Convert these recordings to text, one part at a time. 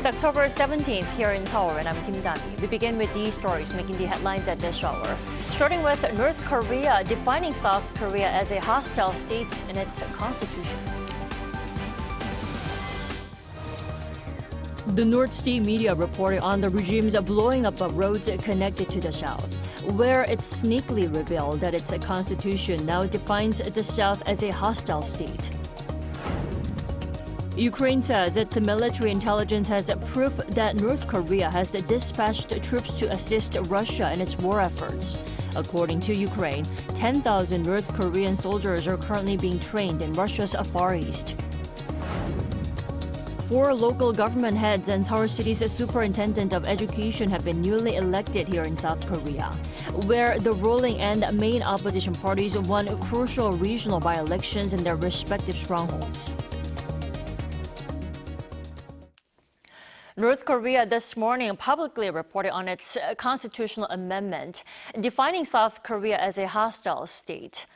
October 17th here in Seoul, and I'm Kim Dami. We begin with these stories making the headlines at this hour. Starting with North Korea defining South Korea as a hostile state in its constitution. The North State media reported on the regime's blowing up of roads connected to the South, where it sneakily revealed that its constitution now defines the South as a hostile state. Ukraine says its military intelligence has proof that North Korea has dispatched troops to assist Russia in its war efforts. According to Ukraine, 10,000 North Korean soldiers are currently being trained in Russia's Far East. 4 local government heads and Seoul City's Superintendent of Education have been newly elected here in South Korea, where the ruling and main opposition parties won crucial regional by-elections in their respective strongholds. North Korea this morning publicly reported on its constitutional amendment defining South Korea as a hostile state.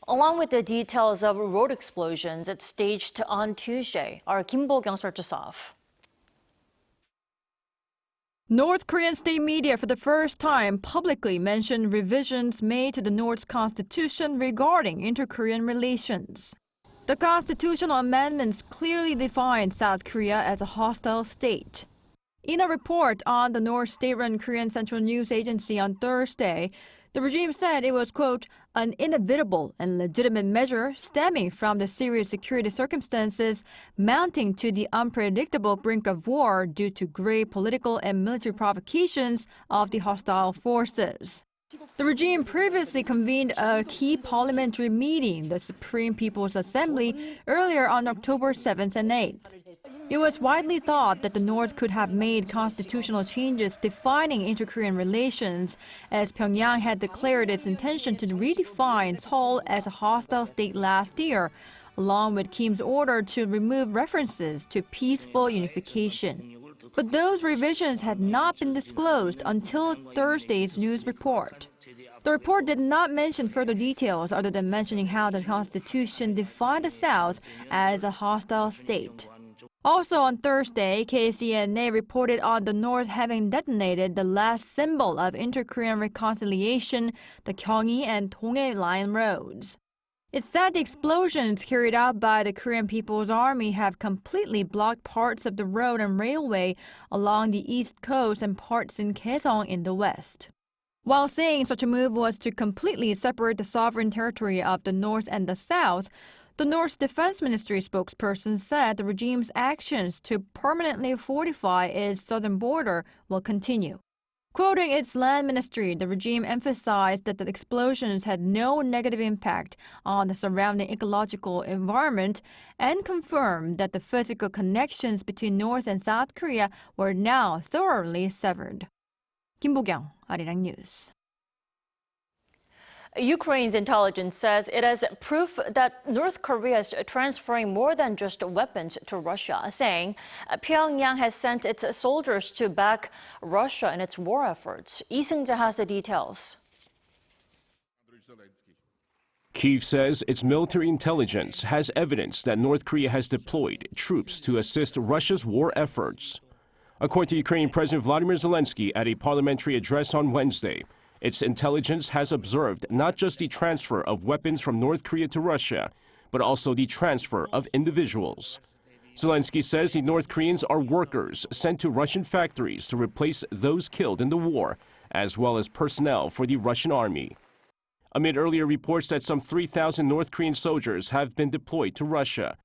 Along with the details of road explosions it staged on Tuesday, our Kim Bo-kyung starts us off. North Korean state media for the first time publicly mentioned revisions made to the North's constitution regarding inter-Korean relations. The constitutional amendments clearly define South Korea as a hostile state. In a report on the North state-run Korean Central News Agency on Thursday, the regime said it was, quote, an inevitable and legitimate measure stemming from the serious security circumstances mounting to the unpredictable brink of war due to grave political and military provocations of the hostile forces. The regime previously convened a key parliamentary meeting, the Supreme People's Assembly, earlier on October 7th and 8th. It was widely thought that the North could have made constitutional changes defining inter-Korean relations, as Pyongyang had declared its intention to redefine Seoul as a hostile state last year, along with Kim's order to remove references to peaceful unification. But those revisions had not been disclosed until Thursday's news report. The report did not mention further details other than mentioning how the Constitution defined the South as a hostile state. Also on Thursday, KCNA reported on the North having detonated the last symbol of inter-Korean reconciliation, the Gyeonggi and Donghae Line roads. It said the explosions carried out by the Korean People's Army have completely blocked parts of the road and railway along the east coast and parts in Kaesong in the west. While saying such a move was to completely separate the sovereign territory of the North and the South, the North's Defense Ministry spokesperson said the regime's actions to permanently fortify its southern border will continue. Quoting its land ministry, the regime emphasized that the explosions had no negative impact on the surrounding ecological environment and confirmed that the physical connections between North and South Korea were now thoroughly severed. Kim Bo-kyung, Arirang News. Ukraine's intelligence says it has proof that North Korea is transferring more than just weapons to Russia, saying Pyongyang has sent its soldiers to back Russia in its war efforts. Lee Seung-jae has the details. Kyiv says its military intelligence has evidence that North Korea has deployed troops to assist Russia's war efforts. According to Ukrainian President Vladimir Zelensky at a parliamentary address on Wednesday, its intelligence has observed not just the transfer of weapons from North Korea to Russia, but also the transfer of individuals. Zelensky says the North Koreans are workers sent to Russian factories to replace those killed in the war, as well as personnel for the Russian army. Amid earlier reports that some 3,000 North Korean soldiers have been deployed to Russia,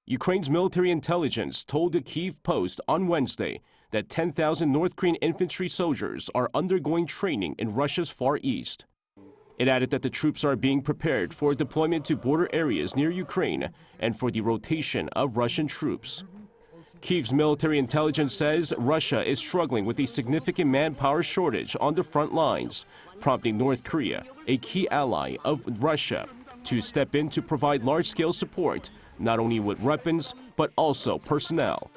Ukraine's military intelligence told the Kyiv Post on Wednesday that 10,000 North Korean infantry soldiers are undergoing training in Russia's Far East. It added that the troops are being prepared for deployment to border areas near Ukraine and for the rotation of Russian troops. Kyiv's military intelligence says Russia is struggling with a significant manpower shortage on the front lines, prompting North Korea, a key ally of Russia, to step in to provide large-scale support, not only with weapons, but also personnel.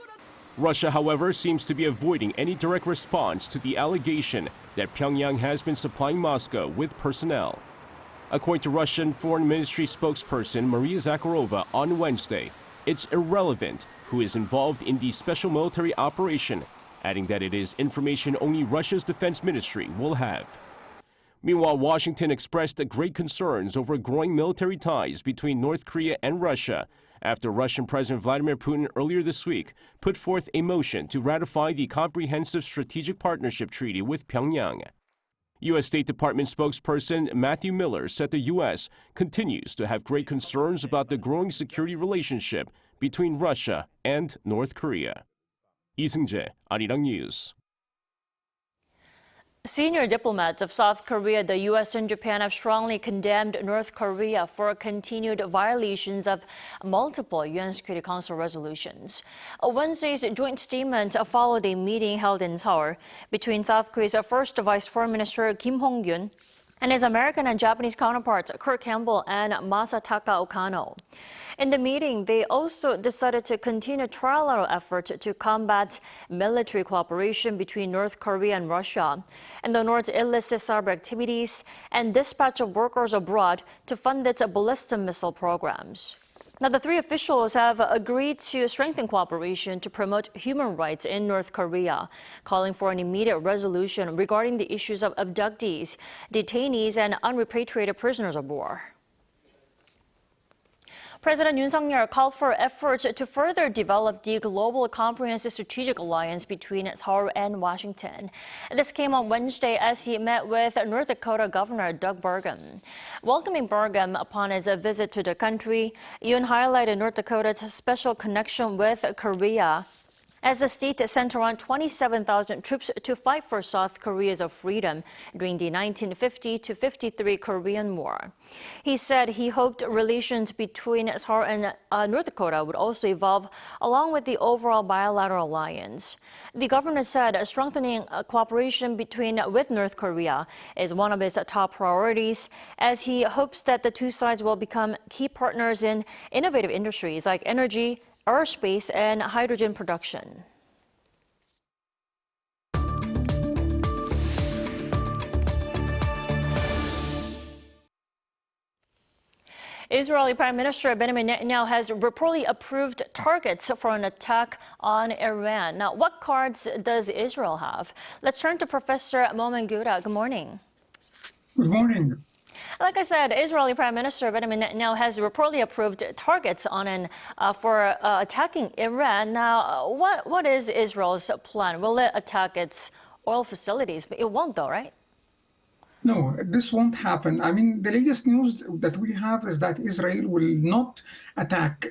Russia, however, seems to be avoiding any direct response to the allegation that Pyongyang has been supplying Moscow with personnel. According to Russian Foreign Ministry spokesperson Maria Zakharova on Wednesday, it's irrelevant who is involved in the special military operation, adding that it is information only Russia's defense ministry will have. Meanwhile, Washington expressed great concerns over growing military ties between North Korea and Russia after Russian President Vladimir Putin earlier this week put forth a motion to ratify the Comprehensive Strategic Partnership Treaty with Pyongyang. U.S. State Department spokesperson Matthew Miller said the U.S. continues to have great concerns about the growing security relationship between Russia and North Korea. Lee Seung-jae, Arirang News. Senior diplomats of South Korea, the U.S. and Japan have strongly condemned North Korea for continued violations of multiple UN Security Council resolutions. Wednesday's joint statement followed a meeting held in Seoul between South Korea's first Vice Foreign Minister Kim Hong-kyun and his American and Japanese counterparts Kurt Campbell and Masataka Okano. In the meeting, they also decided to continue trilateral efforts to combat military cooperation between North Korea and Russia, and the North's illicit cyber activities and dispatch of workers abroad to fund its ballistic missile programs. Now, the three officials have agreed to strengthen cooperation to promote human rights in North Korea, calling for an immediate resolution regarding the issues of abductees, detainees, and unrepatriated prisoners of war. President Yoon Suk-yeol called for efforts to further develop the global comprehensive strategic alliance between Seoul and Washington. This came on Wednesday as he met with North Dakota Governor Doug Burgum. Welcoming Burgum upon his visit to the country, Yoon highlighted North Dakota's special connection with Korea, as the state sent around 27,000 troops to fight for South Korea's freedom during the 1950-53 Korean War. He said he hoped relations between Seoul and North Dakota would also evolve along with the overall bilateral alliance. The governor said strengthening cooperation with North Korea is one of his top priorities, as he hopes that the two sides will become key partners in innovative industries like energy, aerospace, and hydrogen production. Israeli Prime Minister Benjamin Netanyahu has reportedly approved targets for an attack on Iran. Now, what cards does Israel have? Let's turn to Professor Momen Gura. Good morning. Good morning. Like I said, Israeli Prime Minister Benjamin Netanyahu has reportedly approved targets for attacking Iran. Now, what is Israel's plan? Will it attack its oil facilities? It won't, though, right? No, this won't happen. I mean, the latest news that we have is that Israel will not attack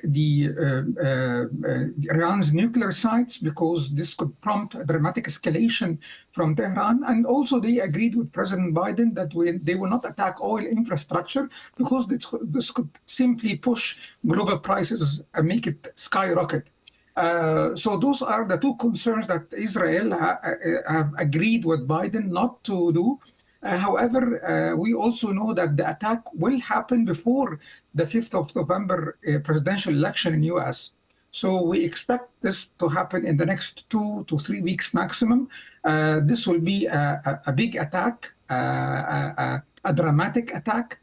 Iran's nuclear sites because this could prompt a dramatic escalation from Tehran. And also they agreed with President Biden that they will not attack oil infrastructure because this could simply push global prices and make it skyrocket. So those are the two concerns that Israel have agreed with Biden not to do. However, we also know that the attack will happen before the 5th of November presidential election in U.S. So we expect this to happen in the next 2 to 3 weeks maximum. This will be a big attack, a dramatic attack.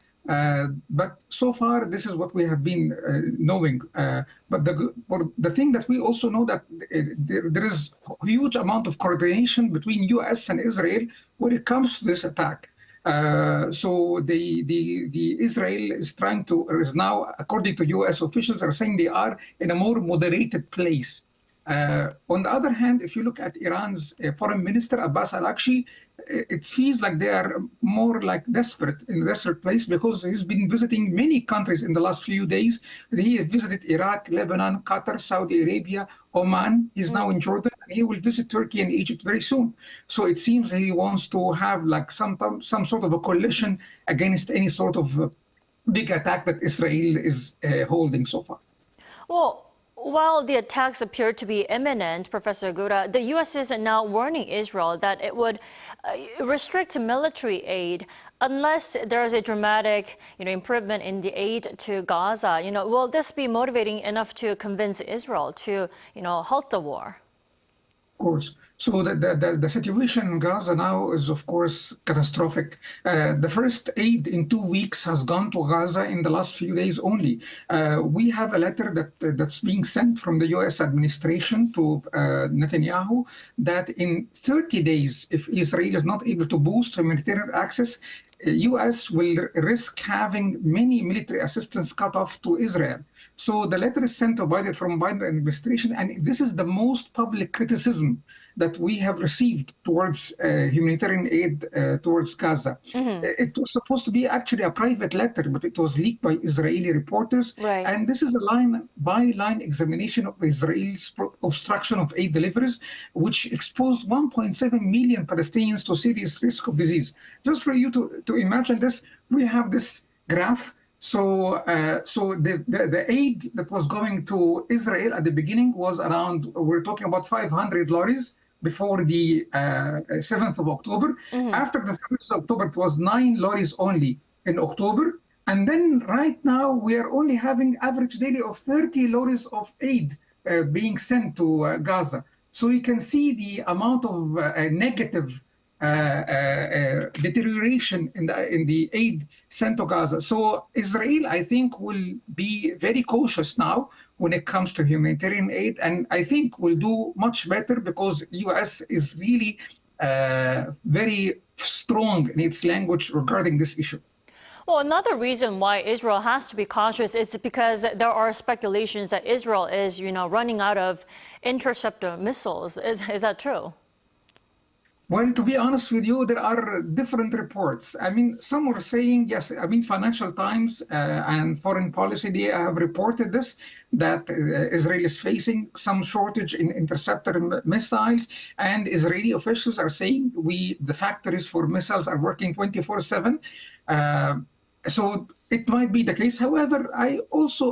But so far, this is what we have been knowing. But the thing that we also know that there is a huge amount of coordination between U.S. and Israel when it comes to this attack. So the Israel is now, according to U.S. officials, are saying they are in a more moderated place. On the other hand, if you look at Iran's foreign minister, Abbas Araghchi, it feels like they are more like in a desperate place because he's been visiting many countries in the last few days. He visited Iraq, Lebanon, Qatar, Saudi Arabia, Oman. He's now in Jordan, and he will visit Turkey and Egypt very soon. So it seems he wants to have like some sort of a coalition against any sort of big attack that Israel is holding so far. Well, while the attacks appear to be imminent, Professor Gura, the U.S. is now warning Israel that it would restrict military aid unless there is a dramatic, improvement in the aid to Gaza. Will this be motivating enough to convince Israel to, halt the war? Of course. So the situation in Gaza now is, of course, catastrophic. The first aid in 2 weeks has gone to Gaza in the last few days only. We have a letter that's being sent from the U.S. administration to Netanyahu that in 30 days, if Israel is not able to boost humanitarian access, U.S. will risk having many military assistance cut off to Israel. So the letter is sent to Biden from Biden administration, and this is the most public criticism that we have received towards humanitarian aid towards Gaza. It was supposed to be actually a private letter, but it was leaked by Israeli reporters. Right. And this is a line-by-line examination of Israel's obstruction of aid deliveries, which exposed 1.7 million Palestinians to serious risk of disease. Just for you to imagine this, we have this graph. So the aid that was going to Israel at the beginning was around, we're talking about 500 lorries before the 7th of October. After the 7th of October, it was 9 lorries only in October. And then right now, we are only having average daily of 30 lorries of aid being sent to Gaza. So you can see the amount of negative deterioration in the aid sent to Gaza. So Israel, I think, will be very cautious now when it comes to humanitarian aid, and I think will do much better because U.S. is really very strong in its language regarding this issue. Well, another reason why Israel has to be cautious is because there are speculations that Israel is, running out of interceptor missiles. Is that true? Well, to be honest with you, there are different reports. I mean, some were saying, yes, I mean, Financial Times and Foreign Policy, they have reported this, that Israel is facing some shortage in interceptor missiles, and Israeli officials are saying the factories for missiles are working 24/7. So it might be the case. However, I also,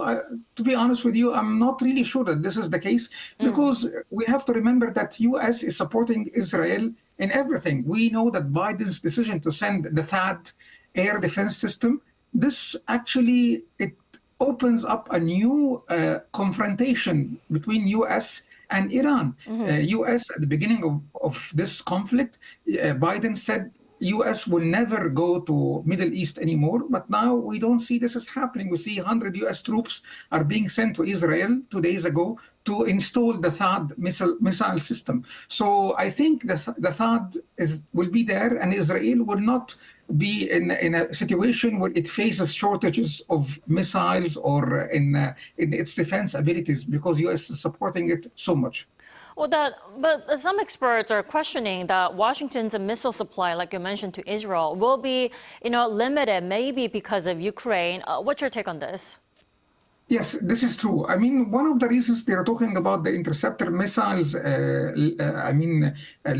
to be honest with you, I'm not really sure that this is the case, because we have to remember that U.S. is supporting Israel in everything. We know that Biden's decision to send the THAAD air defense system, this actually, it opens up a new confrontation between U.S. and Iran. U.S. at the beginning of this conflict, Biden said U.S. will never go to Middle East anymore, but now we don't see this is happening. We see 100 U.S. troops are being sent to Israel 2 days ago to install the THAAD missile system. So I think the THAAD will be there, and Israel will not be in a situation where it faces shortages of missiles or in its defense abilities, because U.S. is supporting it so much. Well, but some experts are questioning that Washington's missile supply, like you mentioned, to Israel will be, limited, maybe because of Ukraine. What's your take on this? Yes, this is true. I mean, one of the reasons they're talking about the interceptor missiles,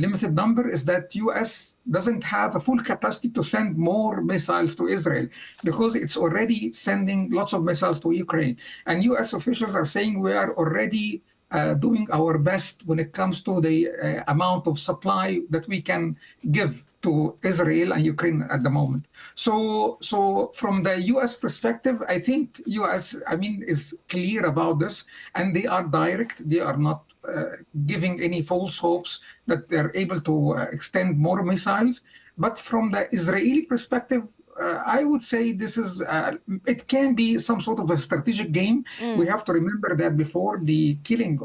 limited number, is that U.S. doesn't have a full capacity to send more missiles to Israel, because it's already sending lots of missiles to Ukraine. And U.S. officials are saying we are already doing our best when it comes to the amount of supply that we can give to Israel and Ukraine at the moment. So from the U.S. perspective, I think U.S. is clear about this, and they are direct. They are not giving any false hopes that they're able to extend more missiles. But from the Israeli perspective, I would say this is, it can be some sort of a strategic game. We have to remember that before the killing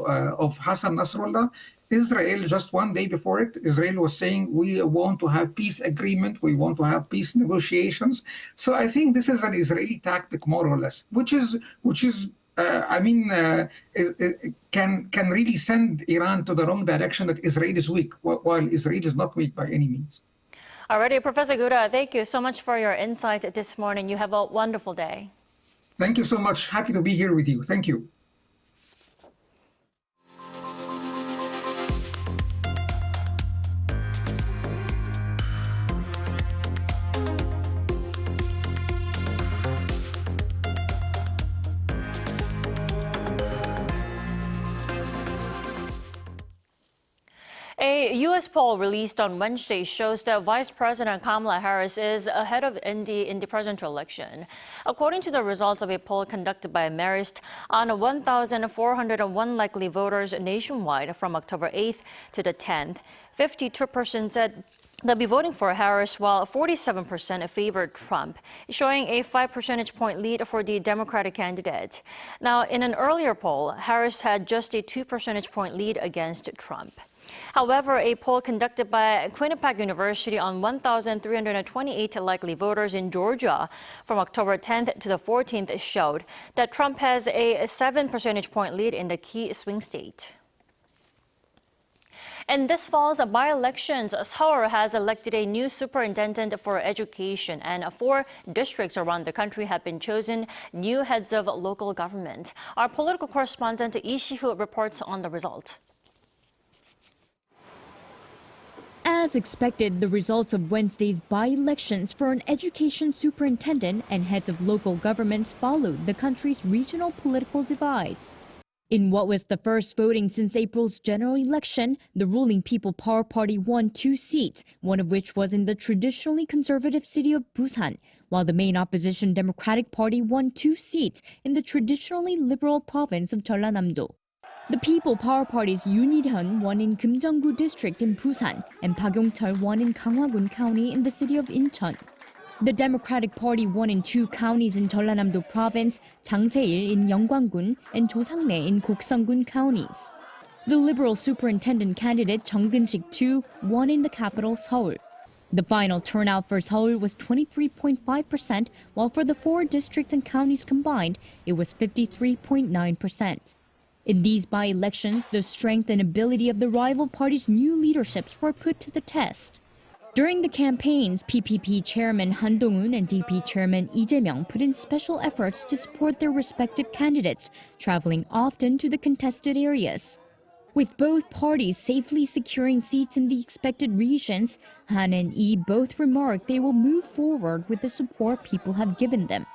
of Hassan Nasrallah, Israel, just 1 day before it, Israel was saying, we want to have peace agreement, we want to have peace negotiations. So I think this is an Israeli tactic, more or less, which can really send Iran to the wrong direction, that Israel is weak, while Israel is not weak by any means. Alrighty, Professor Gura, thank you so much for your insight this morning. You have a wonderful day. Thank you so much. Happy to be here with you. Thank you. A newest poll released on Wednesday shows that Vice President Kamala Harris is ahead of Indy in the presidential election. According to the results of a poll conducted by Marist on 1,401 likely voters nationwide from October 8th to the 10th, 52% said they'll be voting for Harris, while 47% favored Trump, showing a 5 percentage point lead for the Democratic candidate. Now, in an earlier poll, Harris had just a 2 percentage point lead against Trump. However, a poll conducted by Quinnipiac University on 1,328 likely voters in Georgia from October 10th to the 14th showed that Trump has a 7 percentage point lead in the key swing state. In this fall's by-elections, Seoul has elected a new superintendent for education, and 4 districts around the country have been chosen new heads of local government. Our political correspondent Lee Si-hoo reports on the result. As expected, the results of Wednesday's by-elections for an education superintendent and heads of local governments followed the country's regional political divides. In what was the first voting since April's general election, the ruling People Power Party won 2 seats, one of which was in the traditionally conservative city of Busan, while the main opposition Democratic Party won 2 seats in the traditionally liberal province of Jeollanam-do. The People Power Party's Yoon won in Kimjeong-gu district in Busan, and Park Yong-chul won in Gangwon County in the city of Incheon. The Democratic Party won in 2 counties in Jeollanam-do province, Jangse-il in Yeonggwang-gun and Joseong-rae in Gokseong-gun counties. The Liberal superintendent candidate Chung Keun-sik too won in the capital Seoul. The final turnout for Seoul was 23.5%, while for the 4 districts and counties combined, it was 53.9%. In these by-elections, the strength and ability of the rival parties' new leaderships were put to the test. During the campaigns, PPP chairman Han Dong-un and DP chairman Lee Jae-myung put in special efforts to support their respective candidates, traveling often to the contested areas. With both parties safely securing seats in the expected regions, Han and Lee both remarked they will move forward with the support people have given them.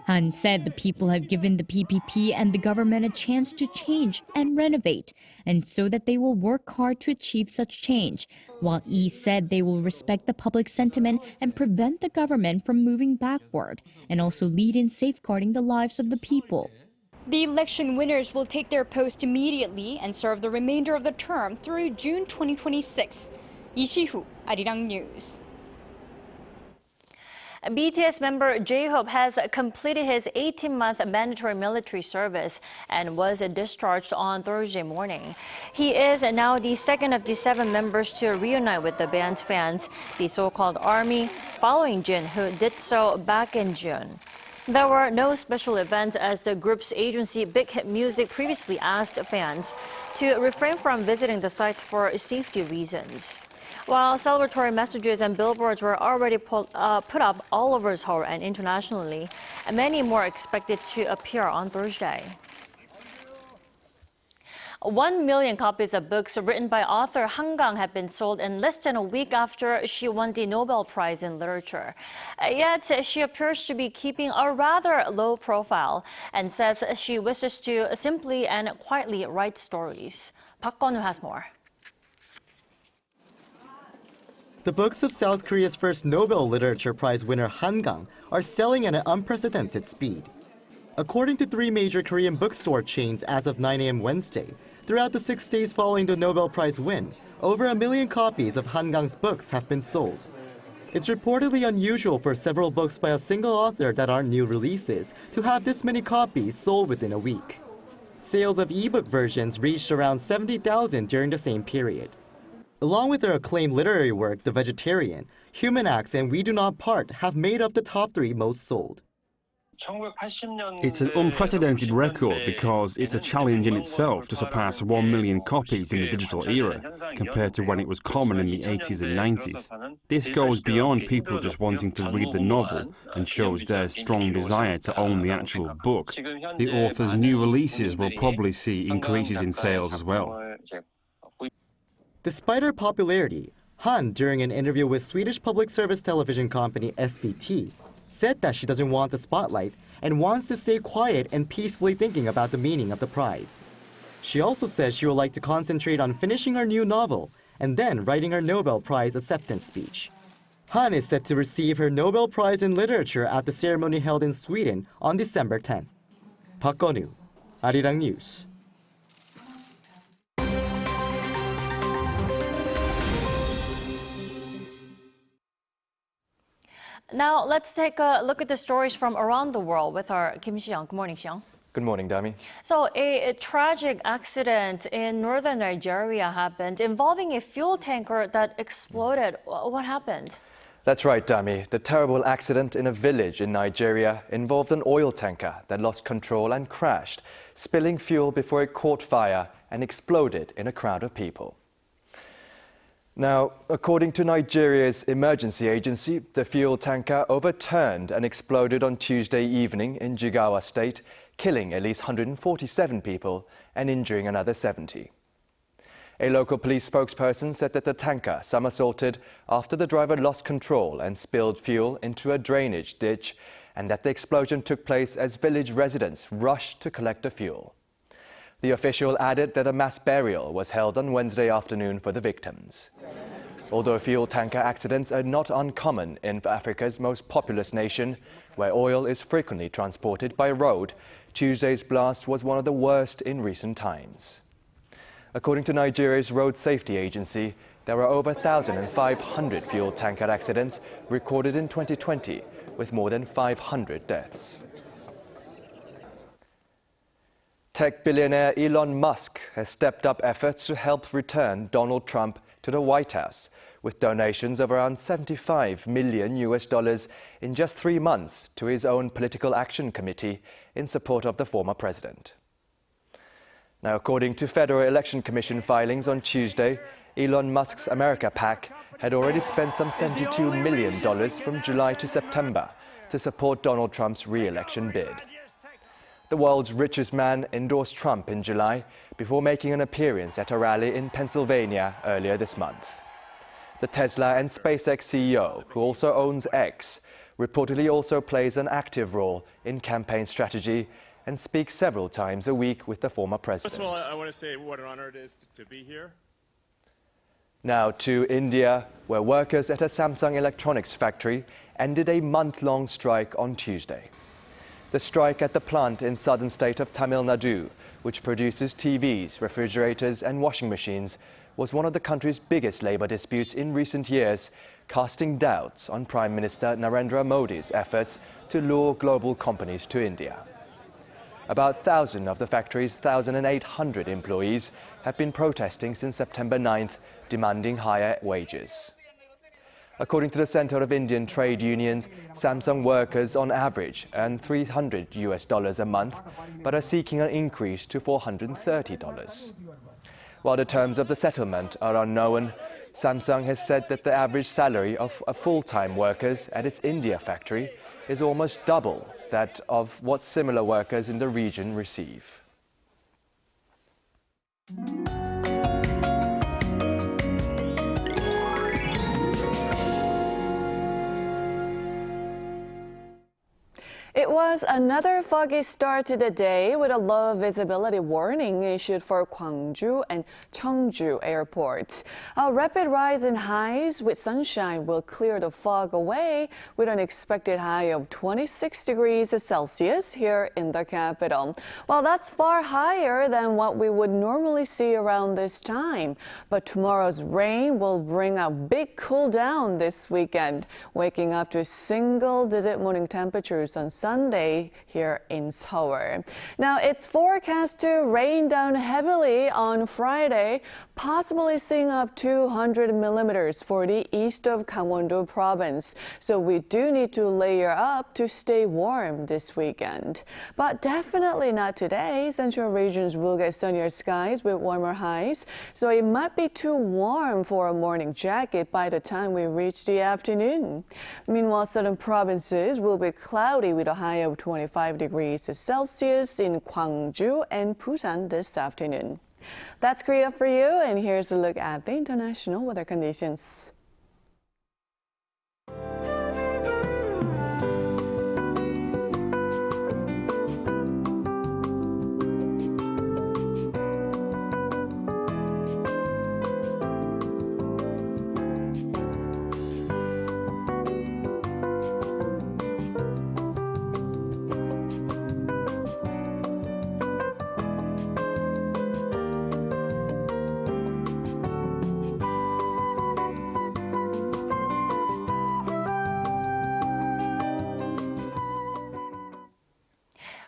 Han said the people have given the PPP and the government a chance to change and renovate, and so that they will work hard to achieve such change, while Lee said they will respect the public sentiment and prevent the government from moving backward, and also lead in safeguarding the lives of the people. The election winners will take their post immediately and serve the remainder of the term through June 2026. Lee Si-hoo, Arirang News. BTS member J-Hope has completed his 18-month mandatory military service and was discharged on Thursday morning. He is now the second of the 7 members to reunite with the band's fans, the so-called ARMY, following Jin, who did so back in June. There were no special events as the group's agency Big Hit Music previously asked fans to refrain from visiting the site for safety reasons. While celebratory messages and billboards were already put up all over Seoul and internationally, many more are expected to appear on Thursday. 1 million copies of books written by author Kang have been sold in less than a week after she won the Nobel Prize in Literature. Yet she appears to be keeping a rather low profile and says she wishes to simply and quietly write stories. Park Gon-woo has more. The books of South Korea's first Nobel Literature Prize winner Kang are selling at an unprecedented speed. According to 3 major Korean bookstore chains as of 9 a.m. Wednesday, throughout the 6 days following the Nobel Prize win, over 1 million copies of Kang's books have been sold. It's reportedly unusual for several books by a single author that aren't new releases to have this many copies sold within a week. Sales of ebook versions reached around 70,000 during the same period. Along with their acclaimed literary work, The Vegetarian, Human Acts, and We Do Not Part have made up the top 3 most sold. It's an unprecedented record because it's a challenge in itself to surpass 1 million copies in the digital era, compared to when it was common in the 80s and 90s. This goes beyond people just wanting to read the novel and shows their strong desire to own the actual book. The author's new releases will probably see increases in sales as well. Despite her popularity, Han, during an interview with Swedish public service television company SVT, said that she doesn't want the spotlight and wants to stay quiet and peacefully thinking about the meaning of the prize. She also says she would like to concentrate on finishing her new novel and then writing her Nobel Prize acceptance speech. Han is set to receive her Nobel Prize in Literature at the ceremony held in Sweden on December 10th. Park Go-nu, Arirang News. Now let's take a look at the stories from around the world with our Kim Si-young. Good morning, Si-young. Good morning, Dami. So a tragic accident in northern Nigeria happened involving a fuel tanker that exploded. What happened? That's right, Dami. The terrible accident in a village in Nigeria involved an oil tanker that lost control and crashed, spilling fuel before it caught fire and exploded in a crowd of people. Now, according to Nigeria's emergency agency, the fuel tanker overturned and exploded on Tuesday evening in Jigawa State, killing at least 147 people and injuring another 70. A local police spokesperson said that the tanker somersaulted after the driver lost control and spilled fuel into a drainage ditch, and that the explosion took place as village residents rushed to collect the fuel. The official added that a mass burial was held on Wednesday afternoon for the victims. Although fuel tanker accidents are not uncommon in Africa's most populous nation, where oil is frequently transported by road, Tuesday's blast was one of the worst in recent times. According to Nigeria's Road Safety Agency, there were over 1,500 fuel tanker accidents recorded in 2020, with more than 500 deaths. Tech billionaire Elon Musk has stepped up efforts to help return Donald Trump to the White House, with donations of around $75 million in just 3 months to his own Political Action Committee in support of the former president. Now, according to Federal Election Commission filings on Tuesday, Elon Musk's America PAC had already spent some $72 million from July to September to support Donald Trump's re-election bid. The world's richest man endorsed Trump in July before making an appearance at a rally in Pennsylvania earlier this month. The Tesla and SpaceX CEO, who also owns X, reportedly also plays an active role in campaign strategy and speaks several times a week with the former president. First of all, I want to say what an honor it is to be here. Now to India, where workers at a Samsung electronics factory ended a month-long strike on Tuesday. The strike at the plant in southern state of Tamil Nadu, which produces TVs, refrigerators and washing machines, was one of the country's biggest labor disputes in recent years, casting doubts on Prime Minister Narendra Modi's efforts to lure global companies to India. About 1,000 of the factory's 1,800 employees have been protesting since September 9th, demanding higher wages. According to the Center of Indian Trade Unions, Samsung workers on average earn $300 a month, but are seeking an increase to $430. While the terms of the settlement are unknown, Samsung has said that the average salary of full-time workers at its India factory is almost double that of what similar workers in the region receive. It was another foggy start to the day with a low visibility warning issued for Gwangju and Cheongju airports. A rapid rise in highs with sunshine will clear the fog away with an expected high of 26 degrees Celsius here in the capital. Well, that's far higher than what we would normally see around this time. But tomorrow's rain will bring a big cool down this weekend, waking up to single-digit morning temperatures on Sunday here in Seoul. Now, it's forecast to rain down heavily on Friday, possibly seeing up to 200 millimeters for the east of Gangwon-do province. So we do need to layer up to stay warm this weekend. But definitely not today. Central regions will get sunnier skies with warmer highs, so it might be too warm for a morning jacket by the time we reach the afternoon. Meanwhile, southern provinces will be cloudy with a high of 25 degrees Celsius in Gwangju and Busan this afternoon. That's Korea for you, and here's a look at the international weather conditions.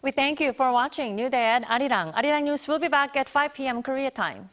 We thank you for watching New Day at Arirang. Arirang News will be back at 5 p.m. Korea time.